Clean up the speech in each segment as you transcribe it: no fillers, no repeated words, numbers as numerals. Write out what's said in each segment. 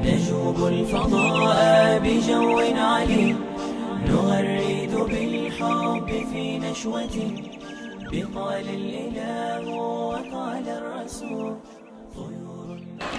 نجوب الفضاء بجو عليم نغرد بالحب في نشوة بقال الإله وقال الرسول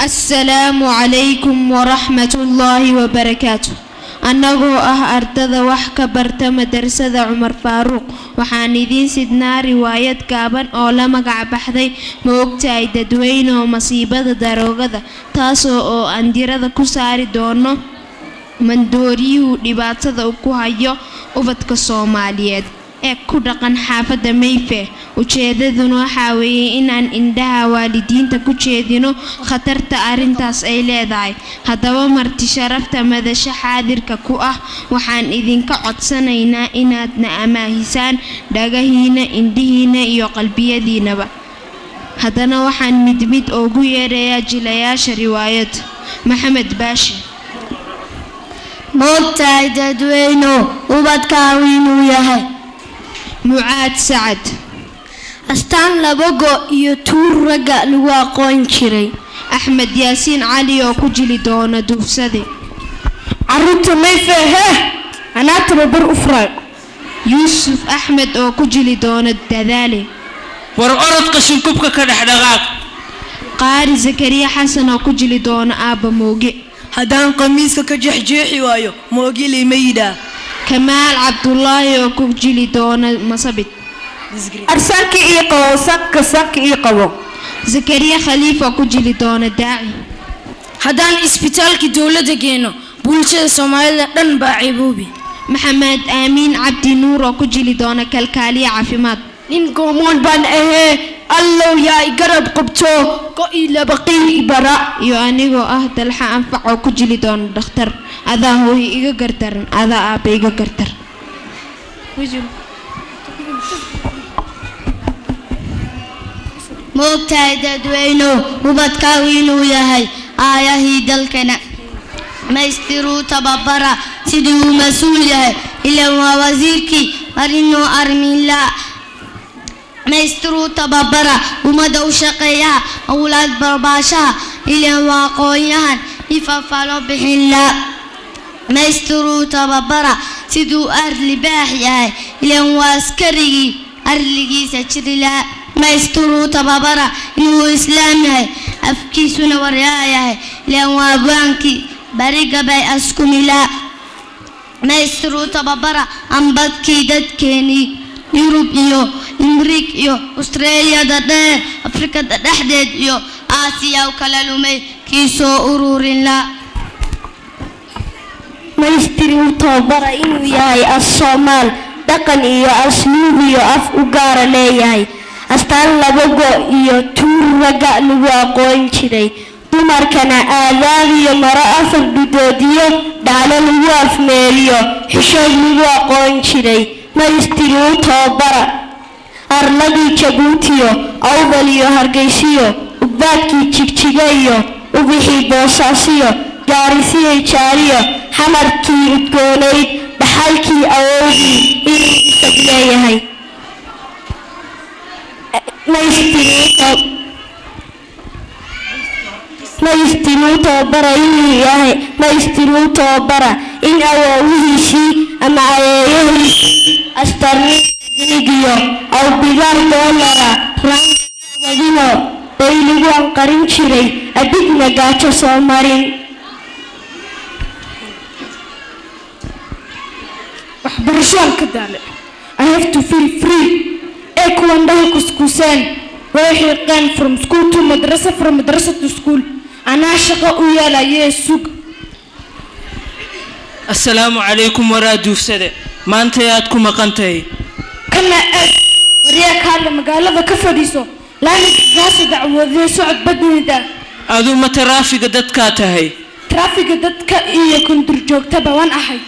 السلام عليكم ورحمة الله وبركاته anagoo ardada wax ka barta madrasada Umar Faaruq waxaan idin sidnaa riwaayad gaaban oo la magac baxday ma ogtahay dadweyne oo masiibada daroogada taas oo aan dirada ku saari doono mandooriyuu dhibaatada ku hayo ubadka Soomaaliyeed ee ku dhaqan xaafada Mayfe ujeedaduna waxa weeye in aan indhaha waalidiinta ku jeedino khatarta arintaas ay leedahay hadaba marti sharafta madasha xaadirka ku ah waxaan idinka codsanaynaa inaadna amaahisaan dhagahiina indhihiina iyo qalbiyadiinaba hadana waxaan mid ugu yeerayaa jilayaasha riwaayad Maxamed Baashi moogtahay dadweyne ubadkaagu inuu yahay Mucaad Sacad astaan labago iyo tuur raga lagu aqoon jiray Axmed Yaasiin Cali oo ku jili doona duufsade caruurta Mayfe anaa tababar u furay Yuusuf Axmed oo ku jili doona dadaale war orod qashin kubka ka dhaxdhaqaaq Qaari Zakariya Xasan oo ku jili doona aaba mooge haddaan qamiiska ka jeexjeexi waayo mooge limayda Kamaal Cabdullaahi oo ku jili doona masabid arsaanki iyo qabo sanka iyo qabo Zakariya Khalifa ku jili doona daaci haddaan isbitaalka dawladda geeno bulshada Soomaalida dhan baa cibuubi Maxamed Aamin Cabdi Nuur oo ku jili doona kalkaaliye caafimaad nin goomoon baan ahee allow yaa garab qabto ko ila baqii bara iyo anigoo Dalxa Anfac oo ku jili doona dhakhtar adaa hooy iga gardaran adaa aaba iga gardar moogtahay dadweyne ubadkaagu inuu yahay aayahii dalkana maystiruu tababara sidii uu mas-uul yahay ilaa waa wasiirkii marinuu armila maystiruu tababara umada u shaqeeyaha awlaad barbaashaha ilaa waa aqoon-yahan ifafalo bixin la maystiruu tababara siduu arli baax yahay ilaa waa askarigii arligiisa jiri la maystiruu tababara inuu islaam yahay afkiisuna waryaa yahay ilaa waa baankii bariga bay askumila maystiruu tababara ambadkii dadkeenii Yurub iyo Amriik iyo Australia dheer Afrikada dhexdeed iyo Aasiya kala lumay kiisoo ururin la maystiruu tababara inuu yahay as-Soomaal dhaqan iyo asluub iyo af u gaar leeyahay astaan labago iyo tuur raga lagu aqoon jiray dumarkana aadaab iyo maro afar bidoodiyo dhaalo lagu afmeeliyo xishood lagu aqoon jiray maystiruu tababara arladii Jabuutiyo awdal iyo Hargeysiyo ubadkii Jigjiga iyo ubixii Boosaasiyo gaarisiyo Jaariyo xamarkii udgoonayd dhaxalkii awoodii inuu isag leeyahay maystiruu tababara inuu yahay maystiruu tababara in awoowihiisii ama ayeeyahiisii astarnigiyo aw bigaar doolara raanadino bay lagu anqarin jiray adigna gaajo soo marin waxbarashaan ka daale I have to feel free kuwan dhahay kuskuseen way xiiqeen from school to madrasa from madrasa to school anaa shaqo u yeelayee sug assalaamu calaykum waraa duufsade maanta aad ku maqantahay kana wariyaa kaale magaalada ka fadhiiso laamigaasi dacwadee socod badnida adu ma taraafiga dadkaa tahay traafiga dadka iyo kundur joogtaba waan ahay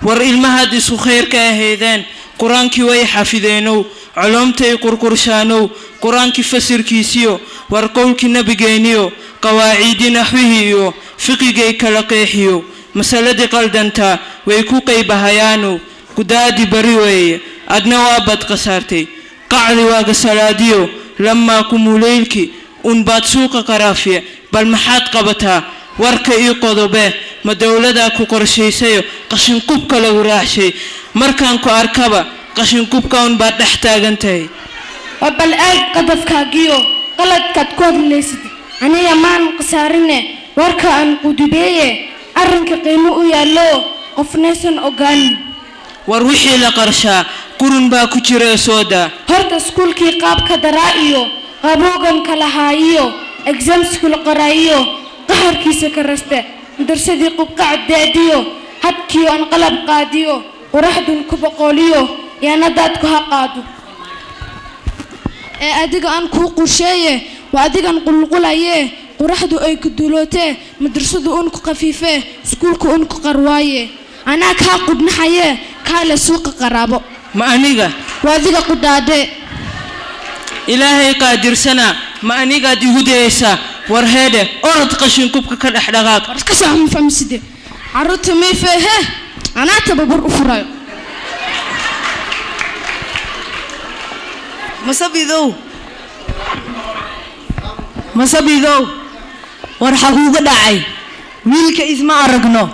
war ilmahaad isu khayrka ahaydeen qur-aankii way xafideenow culumtay qurqurshaanow qur-aankii fasirkiisiyo war qowlkii nabigeeniyo qawaaciidii naxwihiiyo fiqigay kala qeexiyo masaladii qaldantaa way ku qaybahayaanow gudaadii bari weeye adna waa bad qasaartay qacdi waaga salaadiyo lamaa kumuleylki unbaad suuqa qaraafiya bal maxaad qabataa warka ii qodobe ma dowladaa ku qorshaysayo qashinqubka lagu raaxshay markaan ku arkaba qashinqubka unbaad dhex taagan tahay bal aag qadafkaagiyo qaladkaad ku hadlaysid aniga maan qasaarine warka aan qudubeeye arrinka qiimo u yaallo qofnaysan ogaanin war wixii la qarshaa qurun baa ku jira sooda horta iskuulkii qaabka daraa iyo qabooganka lahaayiyo examskul qoraayiyo qaharkiisa ka raste darsadii qubqacdeediyo habkii aan qalab qaadiyo quraxdun ku boqoliyo yaanadaad ku haqaado adiga aan kuu qursheeye waa adigan qulqulaye quraxdu ay ku dulootee madrasadu un ku khafiifee iskuulku un ku qarwaaye anaa kaa qudnaxaye kaa le suuqa qaraabo ma aniga waa adiga qudhaadhe ilaahay qaadirsana ma anigaad igu dayaysaa war heedhe orod qashinqubka ka dhex dhaqaaq iska saama fahmiside carruurta mayfeehe anaa tababar u furayo masabidow war xaguuga dhacay wiilka isma aragno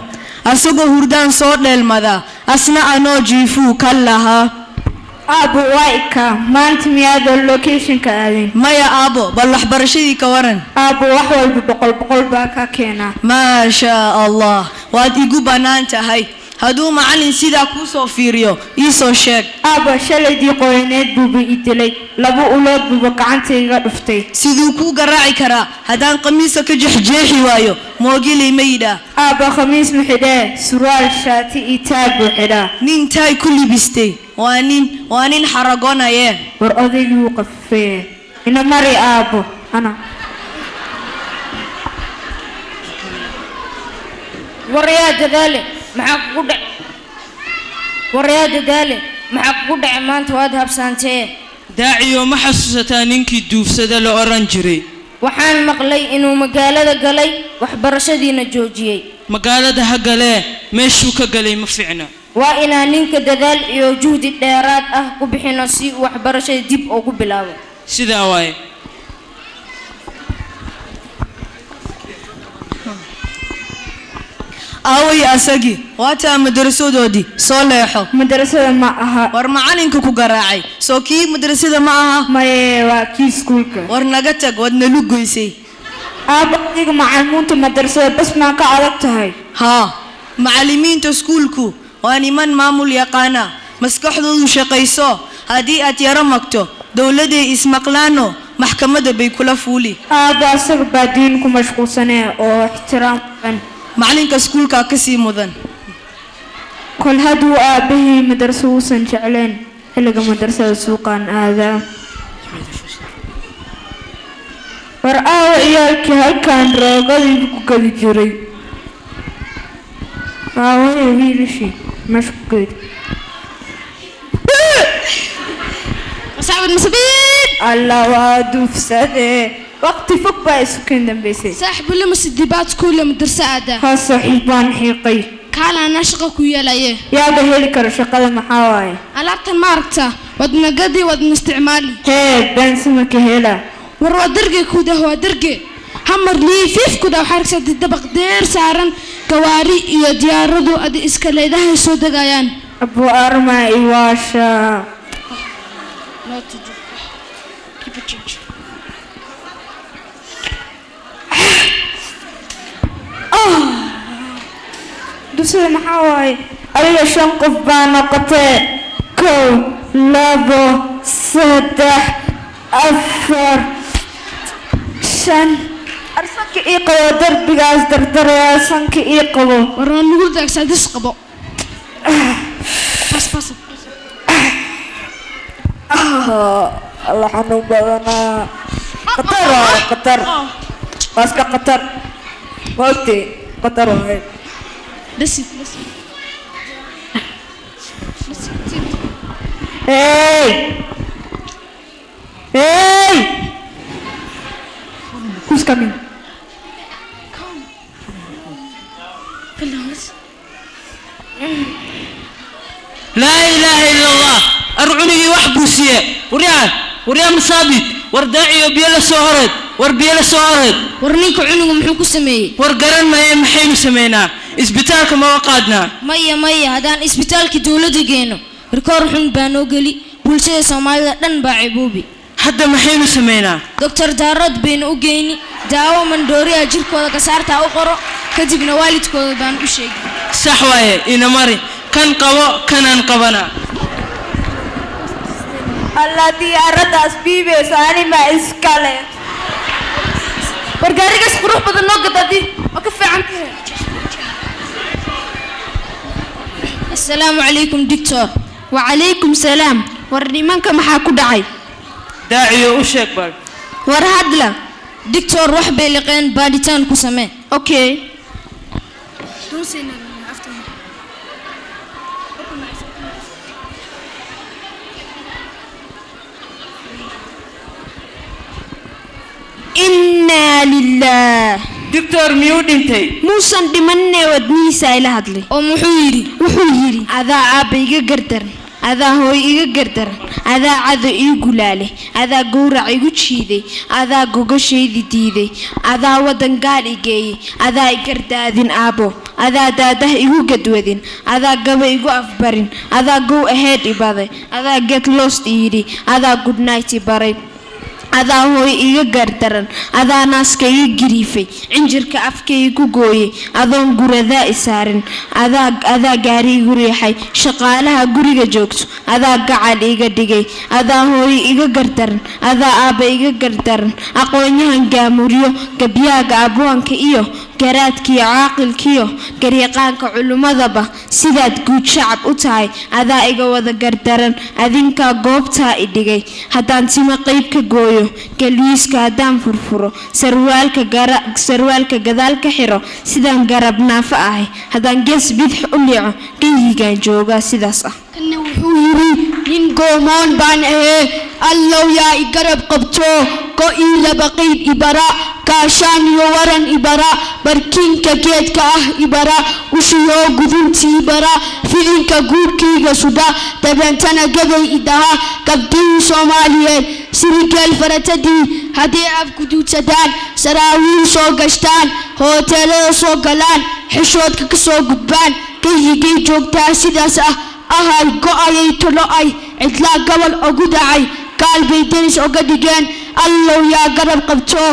asagoo hurdaan soo dheelmada asna anoo jiifuu ka lahaa aabo waayka maanta miyaadoo locationka aadin maya aabo bal waxbarashadii ka waran aabo wax walba boqol baa ka keenaa maasha allah waad igu bannaan tahay hadduu macallin sidaa kuu soo fiiriyo ii soo sheeg aabo shalaydii qoyneed buuba i dilay laba ulood buuba gacantayga dhuftay siduu kuu garaaci karaa haddaan qamiiska ka jexjeexi waayo moogilay ma yidhaa aabo khamiis ma xidhee surwaal shaati iyo taag buu xidhaa nin taay ku libistay waa nin xaragonaye war odaygii wuu qafifeeye ina mari aabo ana waryaa dadaale maxaa kugu dhacay maanta waad habsaantee daaciyo ma xasuusataa ninkii duufsada la oran jiray waxaan maqlay inuu magaalada galay waxbarashadiina joojiyey magaalada ha galee meeshuu ka galay ma fiicna waa inaan ninka dadaal iyo juhdi dheeraad ah ku bixino si uu waxbarashada dib ugu bilaabo sidaa waaye aaway asagii waataa madarasadoodii soo leexo madrasada ma aha war macalinka ku garaacay soo kii madrasada ma aha maye waa kii iskuulka war naga tag waad nalu goysay aaba adiga macalimiinta madrasada bas maa ka adag tahay haa macalimiinta iskuulku waa niman maamul yaqaana maskaxdoodu shaqayso haddii aad yaro magto dowladay ismaqlaano maxkamadda bay kula fuuli aaba asaga baa diin ku mashquulsanee oo ixtiraam macalinka iskuulkaa ka sii mudan kol hadduu aabahii madarso uusan jecleen xilliga madrasada suuqaan aadaa war aawa ciyaalkii halkaan roogadii ku gadi jiray aawaya wiilashii meesha ku gadi alla waa duufsadee waqti fog baa isukin dambaysay saaxibu lama sidibaad kuula madarsa aada haa saaxiib baan xiiqay kaalaana shaqa ku yeelaye yaaba heli kara shaqada maxaa waaye alaabtan ma aragta wadna gadi wadna isticmaali hee baansima ka hela war waa darge kudah waa darge hamar liifiif kudah waxaa argsa dabaq deer saaran gawaari iyo diyaaradu adi iska leedahay soo degayaan abu arma iwaasha dusada maxaa waaye adiga 5 qof baa noqotee 1 2 3 4 5 arsanka ii qabo darbigaas dardaraya sanka ii qabo waraan nugu daagsadis qabo الله حنو بدنا قطر قطر ماسك قطر موتي قطر هاي Hey! Hey! Who's coming? لا إله إلا الله أرعني وحبوسية وريان مصابت ورداعي وبيلا سهرت وربيلا سهرت warninka cunuga muxuu ku sameeyey wargaran ma maxaynu sameynaa isbitaalka ma waqaadnaa maya haddaan isbitaalka dawladda geeno rikoor xun baa noo geli bulshada Soomaalida dhan baa cibuubi hadda maxaynu sameynaa doctor Daarad baynu u geyni daawo mandooriya jirkooda ka saartaa u qoro kadibna waalidkooda baan u sheegi sax waaye ina mari kan qabo kanan qabana الذي أراد أسبيبه ساني ما إسكاله wargaarigaas qurux badan noo gadadi oo ka fiican tahay assalaamu calaykum doctor وعليكم سلام ورنيمانك maxaa ku dhacay daaciyo u sheeg bal war hadla doctor wax bay liqeen baadhitaan ku samee okay إنا لله دكتور ميو dhintay muusan dhimanay wadniisa ila hadlay oo muxuu yiri adaa aabba iga gardaran adaa hooy iga gardaran adaa cado ii gulaale adaa gowrac igu jiiday adaa gogashaydi diiday adaa wadan gaal igeeyey adaa igardaadin aabbo adaa daadah igu gadwadin adaa gaba igu afbarin adaa gow ahead ibaday adaa get lost yidhi adaa good night baray adaa hooy iga gardaran adaa naaska iga giriifay cinjirka afkayga ku gooyey adoon guradaa isaarin adaa gaari igu riixay shaqaalaha guriga joogto adaa gacal iga dhigay adaa hooy iga gardaran adaa aabba iga gardaran aqoonyahan gaamuriyo gabyaaga abwaanka iyo garaadkiyo caaqilkiyo garyaqaanka culummadaba sidaad guud shacab u tahay adaa iga wada gardaran adinkaa goobtaa i dhigay haddaan timo qayb ka gooyo galwiiska haddaan furfuro sarwaalka gadaal ka xiro sidaan garab naafo ahay haddaan gees bidix u liico geyigaan joogaa sidaas ah kana wuxuu yiri nin goomoon baan ahee allow yaa i garab qabto go ii laba qayd ibara kaashaan iyo waran ibara barkiinka geedka ah ibara ushiyoo guduntii ibara filinka guurkayga suda dabeentana gabay idaha gabdhii Soomaaliyeed sirigeel faratadii haddii afguduudsadaan saraawiil soo gashtaan hooteelada soo galaan xishoodka ka soo gudbaan gayigay joogtaa sidaas ah ahay go'ayay tolo ay cidlaa gobol ugu dhacay kaalbay denis uga dhigeen allow yaa garab qabto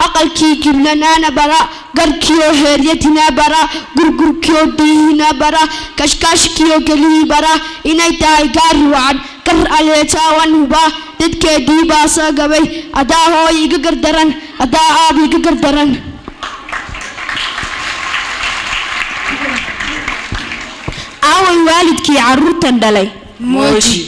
aqalkii giblanaana bara garkiyo heeryatina bara gurgurkiyo dhiihina bara kashkaashkiyo gelii bara inay tahay gaari wacan gar aleetaawan huba dadkeedii baa soo gabay adaa hooy iga gardaran adaa aab iga gardaran aaway waalidkii carruurtan dhalay mooji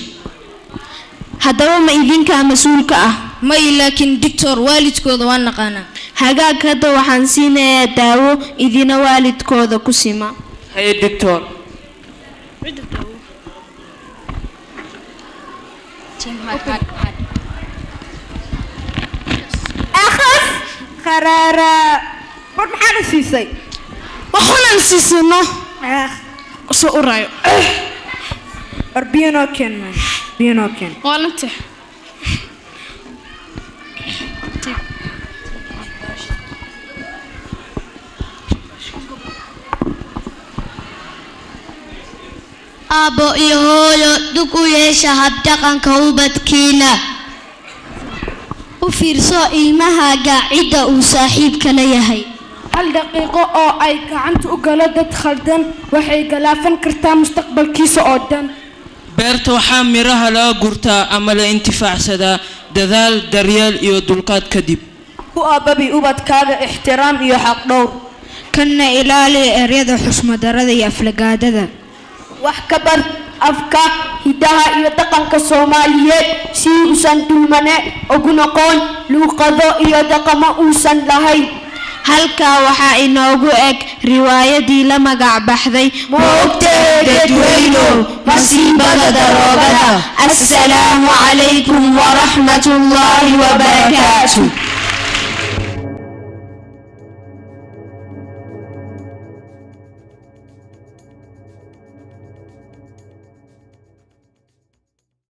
haddaba ma idinkaa mas-uulka ah may laakiin doctor waalidkooda waa naqaanaa hagaag hadda waxaan siinayaa daawo idina waalidkooda ku sima haye doctor أخس خرارة برد محانا سيسي waxaanan siisano أخ soo uraayo بيانو كان مان بيانو كان waalanta aabbo iyo hooyo dug u yeesha habdhaqanka ubadkiina u fiirso ilmahaaga cidda uu saaxiibka la yahay hal daqiiqo oo ay gacanta u galo dad khaldan waxay galaafan kartaa mustaqbalkiisa oo dhan beerta waxaa miraha laga gurtaa ama la intifaacsadaa dadaal daryeel iyo dulqaad kadib ku aababi ubadkaaga ixtiraam iyo xaq dhowr kana ilaali eryada xushmadarada iyo aflagaadada wax ka bar afka hidaha iyo dhaqanka Soomaaliyeed si uusan dulmane ugu noqon luqado iyo dhaqamo uusan lahayn. halkaa waxaa inoogu eg riwaayadii la magac baxday Moogtay dadweynow masiibada daroogada. Assalaamu calaykum waraxmatullaahi wabarakaatuh.